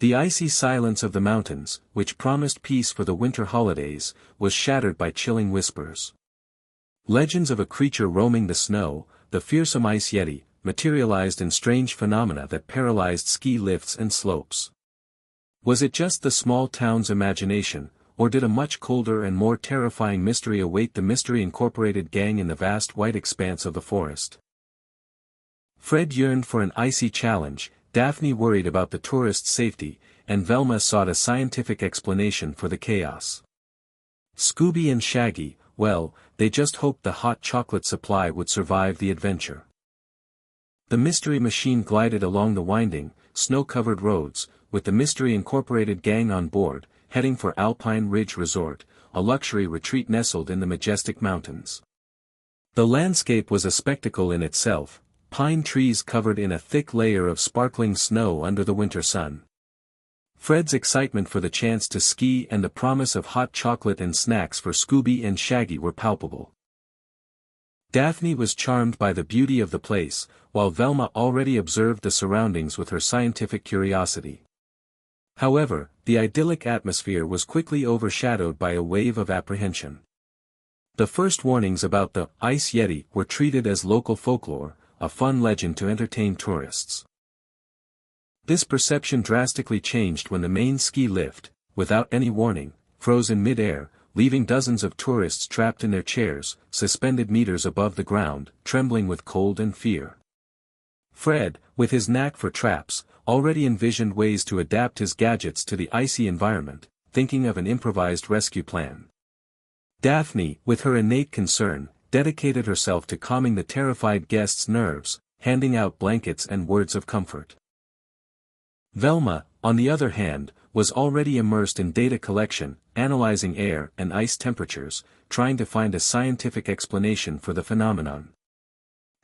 The icy silence of the mountains, which promised peace for the winter holidays, was shattered by chilling whispers. Legends of a creature roaming the snow, the fearsome ice yeti, materialized in strange phenomena that paralyzed ski lifts and slopes. Was it just the small town's imagination, or did a much colder and more terrifying mystery await the Mystery Incorporated gang in the vast white expanse of the forest? Fred yearned for an icy challenge, Daphne worried about the tourists' safety, and Velma sought a scientific explanation for the chaos. Scooby and Shaggy, well, they just hoped the hot chocolate supply would survive the adventure. The Mystery Machine glided along the winding, snow-covered roads, with the Mystery Incorporated gang on board, heading for Alpine Ridge Resort, a luxury retreat nestled in the majestic mountains. The landscape was a spectacle in itself, pine trees covered in a thick layer of sparkling snow under the winter sun. Fred's excitement for the chance to ski and the promise of hot chocolate and snacks for Scooby and Shaggy were palpable. Daphne was charmed by the beauty of the place, while Velma already observed the surroundings with her scientific curiosity. However, the idyllic atmosphere was quickly overshadowed by a wave of apprehension. The first warnings about the Ice Yeti were treated as local folklore, a fun legend to entertain tourists. This perception drastically changed when the main ski lift, without any warning, froze in mid-air, leaving dozens of tourists trapped in their chairs, suspended meters above the ground, trembling with cold and fear. Fred, with his knack for traps, already envisioned ways to adapt his gadgets to the icy environment, thinking of an improvised rescue plan. Daphne, with her innate concern, dedicated herself to calming the terrified guests' nerves, handing out blankets and words of comfort. Velma, on the other hand, was already immersed in data collection, analyzing air and ice temperatures, trying to find a scientific explanation for the phenomenon.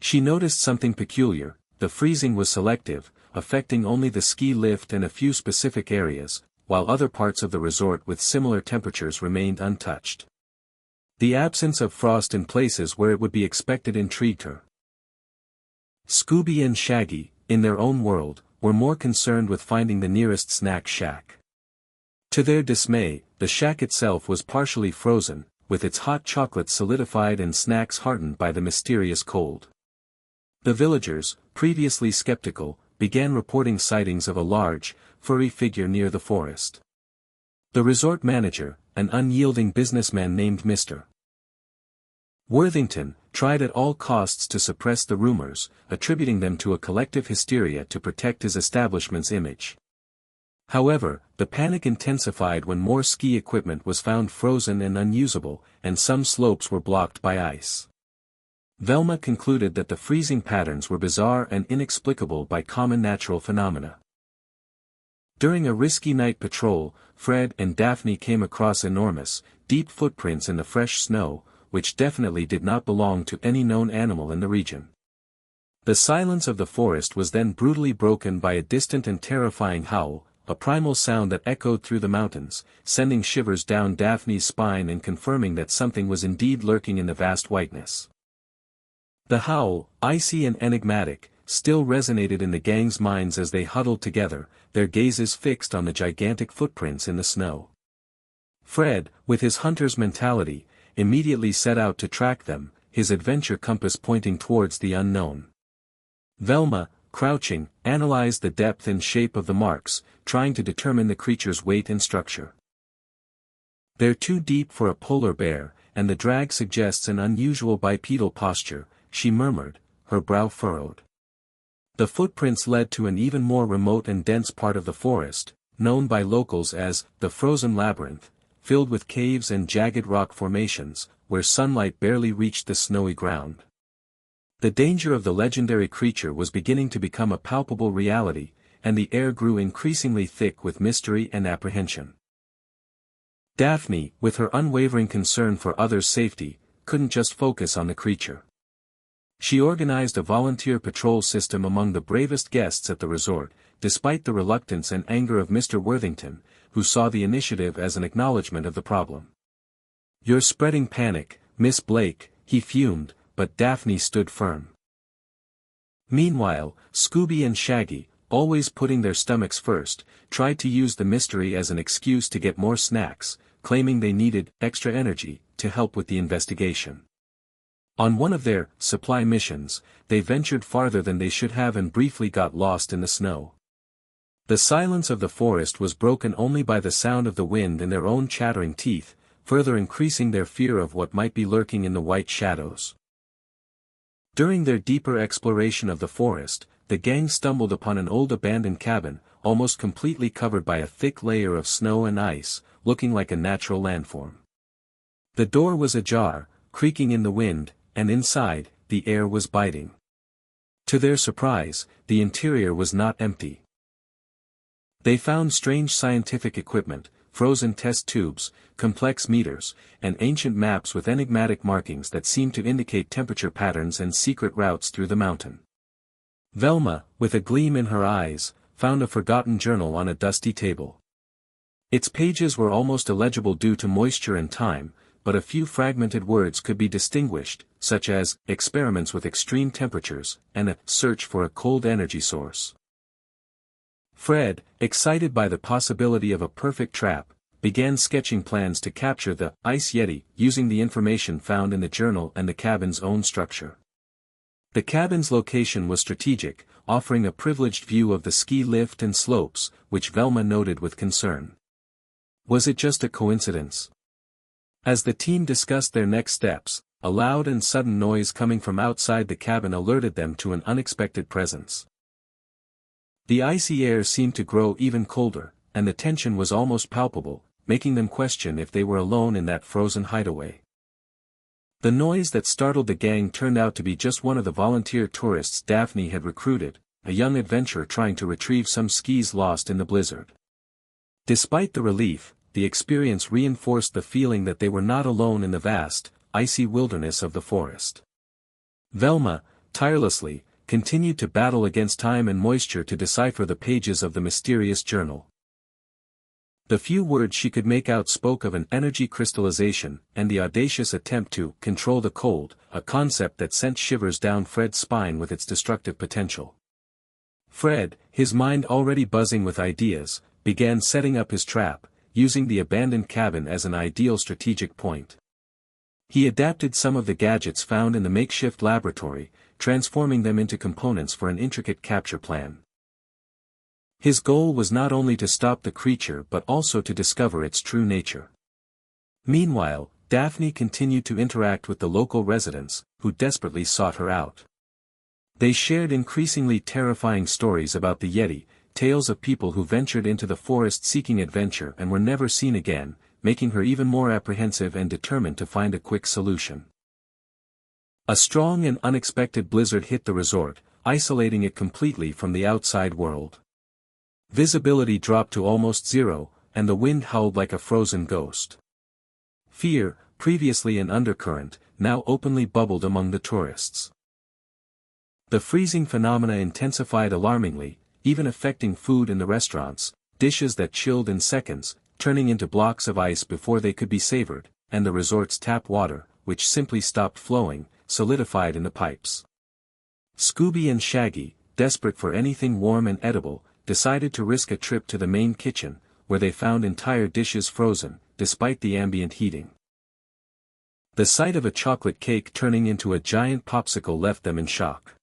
She noticed something peculiar: the freezing was selective, affecting only the ski lift and a few specific areas, while other parts of the resort with similar temperatures remained untouched. The absence of frost in places where it would be expected intrigued her. Scooby and Shaggy, in their own world, were more concerned with finding the nearest snack shack. To their dismay, the shack itself was partially frozen, with its hot chocolate solidified and snacks hardened by the mysterious cold. The villagers, previously skeptical, began reporting sightings of a large, furry figure near the forest. The resort manager, an unyielding businessman named Mr. Worthington, tried at all costs to suppress the rumors, attributing them to a collective hysteria to protect his establishment's image. However, the panic intensified when more ski equipment was found frozen and unusable, and some slopes were blocked by ice. Velma concluded that the freezing patterns were bizarre and inexplicable by common natural phenomena. During a risky night patrol, Fred and Daphne came across enormous, deep footprints in the fresh snow, which definitely did not belong to any known animal in the region. The silence of the forest was then brutally broken by a distant and terrifying howl, a primal sound that echoed through the mountains, sending shivers down Daphne's spine and confirming that something was indeed lurking in the vast whiteness. The howl, icy and enigmatic, still resonated in the gang's minds as they huddled together, their gazes fixed on the gigantic footprints in the snow. Fred, with his hunter's mentality, immediately set out to track them, his adventure compass pointing towards the unknown. Velma, crouching, analyzed the depth and shape of the marks, trying to determine the creature's weight and structure. "They're too deep for a polar bear, and the drag suggests an unusual bipedal posture," she murmured, her brow furrowed. The footprints led to an even more remote and dense part of the forest, known by locals as the Frozen Labyrinth, filled with caves and jagged rock formations, where sunlight barely reached the snowy ground. The danger of the legendary creature was beginning to become a palpable reality, and the air grew increasingly thick with mystery and apprehension. Daphne, with her unwavering concern for others' safety, couldn't just focus on the creature. She organized a volunteer patrol system among the bravest guests at the resort, despite the reluctance and anger of Mr. Worthington, who saw the initiative as an acknowledgement of the problem. "You're spreading panic, Miss Blake," he fumed, but Daphne stood firm. Meanwhile, Scooby and Shaggy, always putting their stomachs first, tried to use the mystery as an excuse to get more snacks, claiming they needed extra energy to help with the investigation. On one of their supply missions, they ventured farther than they should have and briefly got lost in the snow. The silence of the forest was broken only by the sound of the wind and their own chattering teeth, further increasing their fear of what might be lurking in the white shadows. During their deeper exploration of the forest, the gang stumbled upon an old abandoned cabin, almost completely covered by a thick layer of snow and ice, looking like a natural landform. The door was ajar, creaking in the wind, and inside, the air was biting. To their surprise, the interior was not empty. They found strange scientific equipment, frozen test tubes, complex meters, and ancient maps with enigmatic markings that seemed to indicate temperature patterns and secret routes through the mountain. Velma, with a gleam in her eyes, found a forgotten journal on a dusty table. Its pages were almost illegible due to moisture and time, but a few fragmented words could be distinguished, such as, experiments with extreme temperatures, and a search for a cold energy source. Fred, excited by the possibility of a perfect trap, began sketching plans to capture the Ice Yeti using the information found in the journal and the cabin's own structure. The cabin's location was strategic, offering a privileged view of the ski lift and slopes, which Velma noted with concern. Was it just a coincidence? As the team discussed their next steps, a loud and sudden noise coming from outside the cabin alerted them to an unexpected presence. The icy air seemed to grow even colder, and the tension was almost palpable, making them question if they were alone in that frozen hideaway. The noise that startled the gang turned out to be just one of the volunteer tourists Daphne had recruited, a young adventurer trying to retrieve some skis lost in the blizzard. Despite the relief, the experience reinforced the feeling that they were not alone in the vast, icy wilderness of the forest. Velma, tirelessly, continued to battle against time and moisture to decipher the pages of the mysterious journal. The few words she could make out spoke of an energy crystallization and the audacious attempt to control the cold, a concept that sent shivers down Fred's spine with its destructive potential. Fred, his mind already buzzing with ideas, began setting up his trap, using the abandoned cabin as an ideal strategic point. He adapted some of the gadgets found in the makeshift laboratory, transforming them into components for an intricate capture plan. His goal was not only to stop the creature but also to discover its true nature. Meanwhile, Daphne continued to interact with the local residents, who desperately sought her out. They shared increasingly terrifying stories about the Yeti, tales of people who ventured into the forest seeking adventure and were never seen again, making her even more apprehensive and determined to find a quick solution. A strong and unexpected blizzard hit the resort, isolating it completely from the outside world. Visibility dropped to almost zero, and the wind howled like a frozen ghost. Fear, previously an undercurrent, now openly bubbled among the tourists. The freezing phenomena intensified alarmingly, even affecting food in the restaurants, dishes that chilled in seconds, turning into blocks of ice before they could be savored, and the resort's tap water, which simply stopped flowing, solidified in the pipes. Scooby and Shaggy, desperate for anything warm and edible, decided to risk a trip to the main kitchen, where they found entire dishes frozen, despite the ambient heating. The sight of a chocolate cake turning into a giant popsicle left them in shock.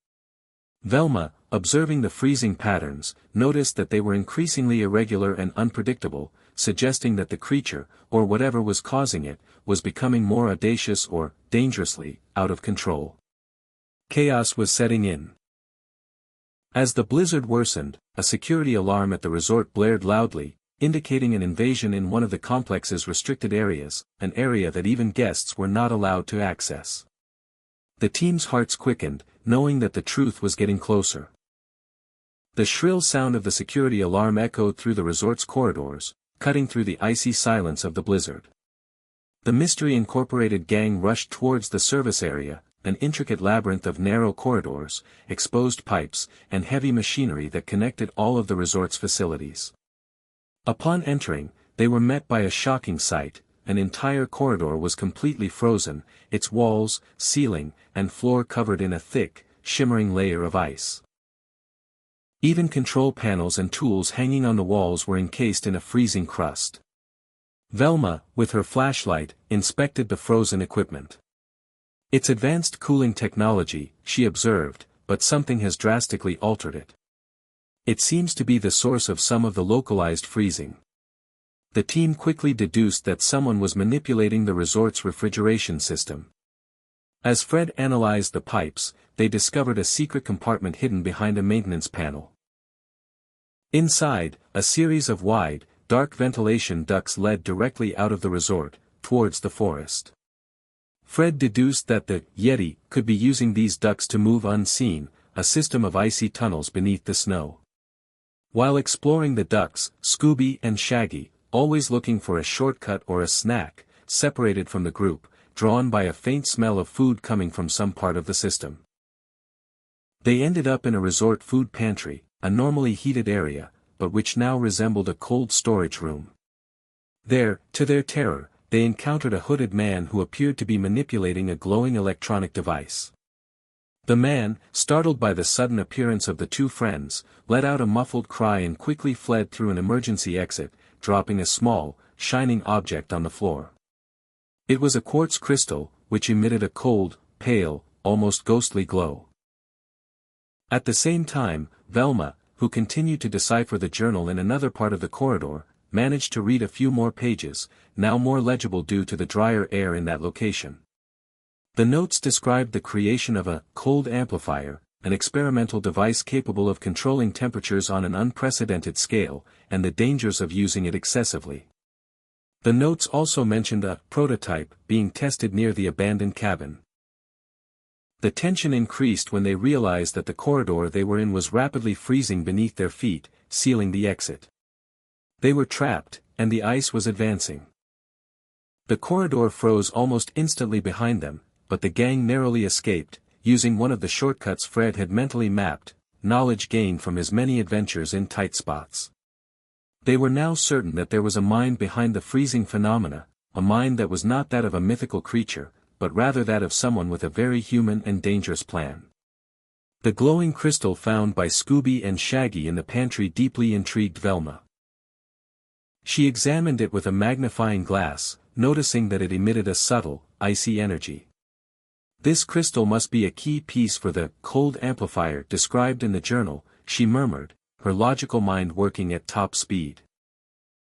Velma, observing the freezing patterns, noticed that they were increasingly irregular and unpredictable, suggesting that the creature, or whatever was causing it, was becoming more audacious or, dangerously, out of control. Chaos was setting in. As the blizzard worsened, a security alarm at the resort blared loudly, indicating an invasion in one of the complex's restricted areas, an area that even guests were not allowed to access. The team's hearts quickened, knowing that the truth was getting closer. The shrill sound of the security alarm echoed through the resort's corridors, cutting through the icy silence of the blizzard. The Mystery Incorporated gang rushed towards the service area, an intricate labyrinth of narrow corridors, exposed pipes, and heavy machinery that connected all of the resort's facilities. Upon entering, they were met by a shocking sight. An entire corridor was completely frozen, its walls, ceiling, and floor covered in a thick, shimmering layer of ice. Even control panels and tools hanging on the walls were encased in a freezing crust. Velma, with her flashlight, inspected the frozen equipment. It's advanced cooling technology, she observed, but something has drastically altered it. It seems to be the source of some of the localized freezing. The team quickly deduced that someone was manipulating the resort's refrigeration system. As Fred analyzed the pipes, they discovered a secret compartment hidden behind a maintenance panel. Inside, a series of wide, dark ventilation ducts led directly out of the resort, towards the forest. Fred deduced that the Yeti could be using these ducts to move unseen, a system of icy tunnels beneath the snow. While exploring the ducts, Scooby and Shaggy, always looking for a shortcut or a snack, separated from the group, drawn by a faint smell of food coming from some part of the system. They ended up in a resort food pantry, a normally heated area, but which now resembled a cold storage room. There, to their terror, they encountered a hooded man who appeared to be manipulating a glowing electronic device. The man, startled by the sudden appearance of the two friends, let out a muffled cry and quickly fled through an emergency exit, dropping a small, shining object on the floor. It was a quartz crystal, which emitted a cold, pale, almost ghostly glow. At the same time, Velma, who continued to decipher the journal in another part of the corridor, managed to read a few more pages, now more legible due to the drier air in that location. The notes described the creation of a cold amplifier, an experimental device capable of controlling temperatures on an unprecedented scale, and the dangers of using it excessively. The notes also mentioned a prototype being tested near the abandoned cabin. The tension increased when they realized that the corridor they were in was rapidly freezing beneath their feet, sealing the exit. They were trapped, and the ice was advancing. The corridor froze almost instantly behind them, but the gang narrowly escaped, using one of the shortcuts Fred had mentally mapped, knowledge gained from his many adventures in tight spots. They were now certain that there was a mind behind the freezing phenomena, a mind that was not that of a mythical creature, but rather that of someone with a very human and dangerous plan. The glowing crystal found by Scooby and Shaggy in the pantry deeply intrigued Velma. She examined it with a magnifying glass, noticing that it emitted a subtle, icy energy. This crystal must be a key piece for the cold amplifier described in the journal, she murmured, her logical mind working at top speed.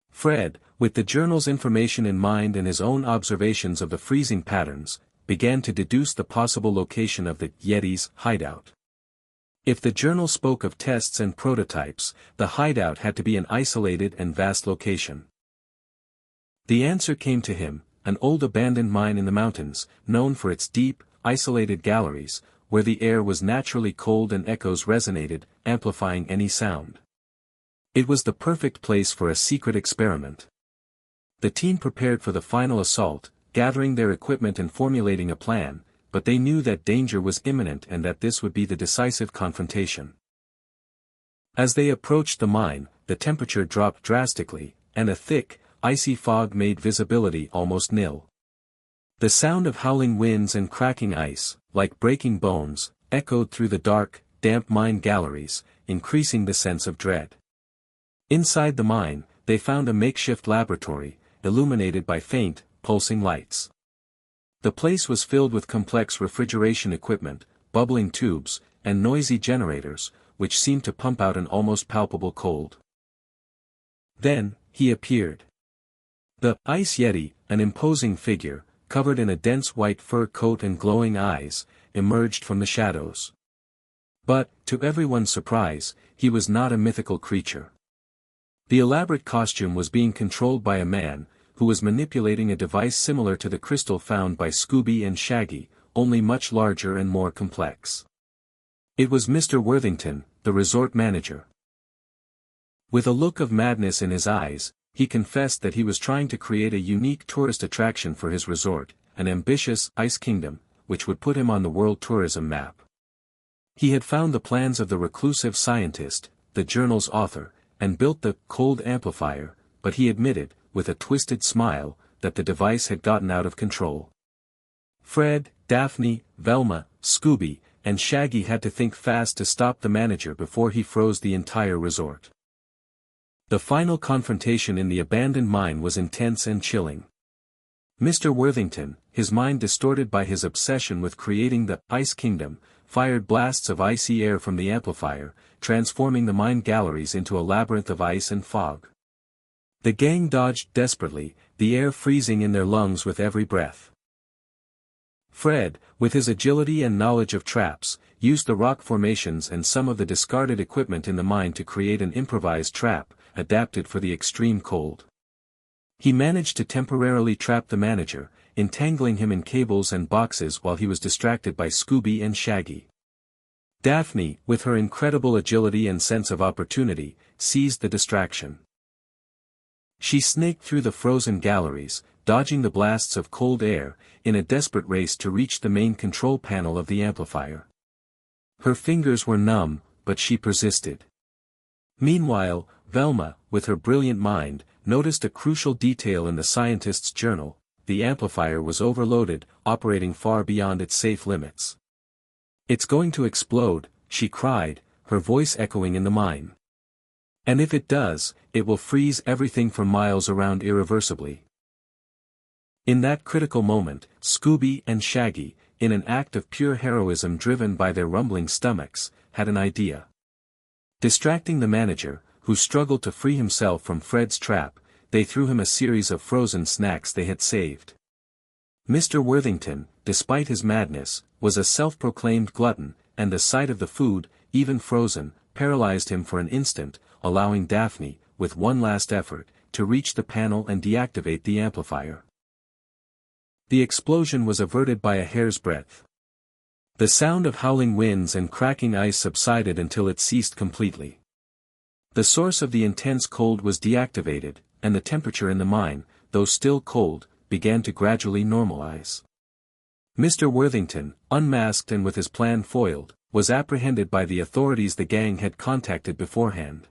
Fred, with the journal's information in mind and his own observations of the freezing patterns, began to deduce the possible location of the Yeti's hideout. If the journal spoke of tests and prototypes, the hideout had to be an isolated and vast location. The answer came to him, an old abandoned mine in the mountains, known for its deep, isolated galleries, where the air was naturally cold and echoes resonated, amplifying any sound. It was the perfect place for a secret experiment. The team prepared for the final assault, gathering their equipment and formulating a plan, but they knew that danger was imminent and that this would be the decisive confrontation. As they approached the mine, the temperature dropped drastically, and a thick, icy fog made visibility almost nil. The sound of howling winds and cracking ice, like breaking bones, echoed through the dark, damp mine galleries, increasing the sense of dread. Inside the mine, they found a makeshift laboratory, illuminated by faint, pulsing lights. The place was filled with complex refrigeration equipment, bubbling tubes, and noisy generators, which seemed to pump out an almost palpable cold. Then, he appeared. The Ice Yeti, an imposing figure, covered in a dense white fur coat and glowing eyes, emerged from the shadows. But, to everyone's surprise, he was not a mythical creature. The elaborate costume was being controlled by a man, who was manipulating a device similar to the crystal found by Scooby and Shaggy, only much larger and more complex. It was Mr. Worthington, the resort manager. With a look of madness in his eyes, he confessed that he was trying to create a unique tourist attraction for his resort, an ambitious ice kingdom, which would put him on the world tourism map. He had found the plans of the reclusive scientist, the journal's author, and built the cold amplifier, but he admitted, with a twisted smile, that the device had gotten out of control. Fred, Daphne, Velma, Scooby, and Shaggy had to think fast to stop the manager before he froze the entire resort. The final confrontation in the abandoned mine was intense and chilling. Mr. Worthington, his mind distorted by his obsession with creating the Ice Kingdom, fired blasts of icy air from the amplifier, transforming the mine galleries into a labyrinth of ice and fog. The gang dodged desperately, the air freezing in their lungs with every breath. Fred, with his agility and knowledge of traps, used the rock formations and some of the discarded equipment in the mine to create an improvised trap, adapted for the extreme cold. He managed to temporarily trap the manager, entangling him in cables and boxes while he was distracted by Scooby and Shaggy. Daphne, with her incredible agility and sense of opportunity, seized the distraction. She snaked through the frozen galleries, dodging the blasts of cold air, in a desperate race to reach the main control panel of the amplifier. Her fingers were numb, but she persisted. Meanwhile, Velma, with her brilliant mind, noticed a crucial detail in the scientist's journal: the amplifier was overloaded, operating far beyond its safe limits. "It's going to explode," she cried, her voice echoing in the mine. "And if it does, it will freeze everything for miles around irreversibly." In that critical moment, Scooby and Shaggy, in an act of pure heroism driven by their rumbling stomachs, had an idea. Distracting the manager, who struggled to free himself from Fred's trap, they threw him a series of frozen snacks they had saved. Mr. Worthington, despite his madness, was a self-proclaimed glutton, and the sight of the food, even frozen, paralyzed him for an instant, allowing Daphne, with one last effort, to reach the panel and deactivate the amplifier. The explosion was averted by a hair's breadth. The sound of howling winds and cracking ice subsided until it ceased completely. The source of the intense cold was deactivated, and the temperature in the mine, though still cold, began to gradually normalize. Mr. Worthington, unmasked and with his plan foiled, was apprehended by the authorities the gang had contacted beforehand.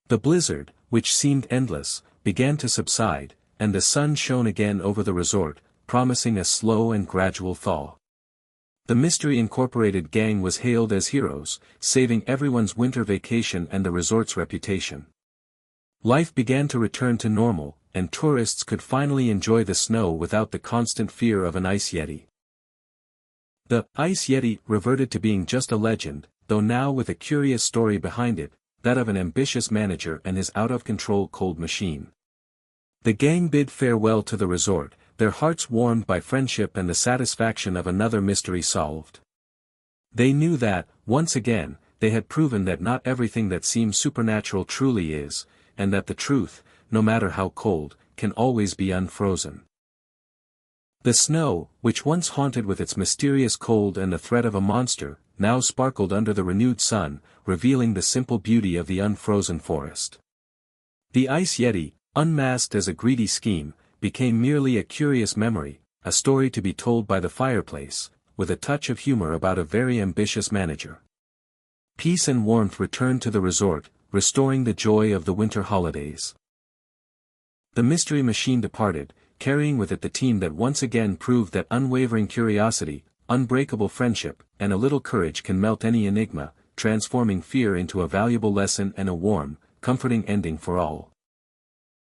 The blizzard, which seemed endless, began to subside, and the sun shone again over the resort, promising a slow and gradual thaw. The Mystery Incorporated gang was hailed as heroes, saving everyone's winter vacation and the resort's reputation. Life began to return to normal, and tourists could finally enjoy the snow without the constant fear of an ice yeti. The Ice Yeti reverted to being just a legend, though now with a curious story behind it, that of an ambitious manager and his out-of-control cold machine. The gang bid farewell to the resort, their hearts warmed by friendship and the satisfaction of another mystery solved. They knew that, once again, they had proven that not everything that seems supernatural truly is, and that the truth, no matter how cold, can always be unfrozen. The snow, which once haunted with its mysterious cold and the threat of a monster, now sparkled under the renewed sun, revealing the simple beauty of the unfrozen forest. The Ice Yeti, unmasked as a greedy scheme, became merely a curious memory, a story to be told by the fireplace, with a touch of humor about a very ambitious manager. Peace and warmth returned to the resort, restoring the joy of the winter holidays. The Mystery Machine departed, carrying with it the team that once again proved that unwavering curiosity, unbreakable friendship, and a little courage can melt any enigma, transforming fear into a valuable lesson and a warm, comforting ending for all.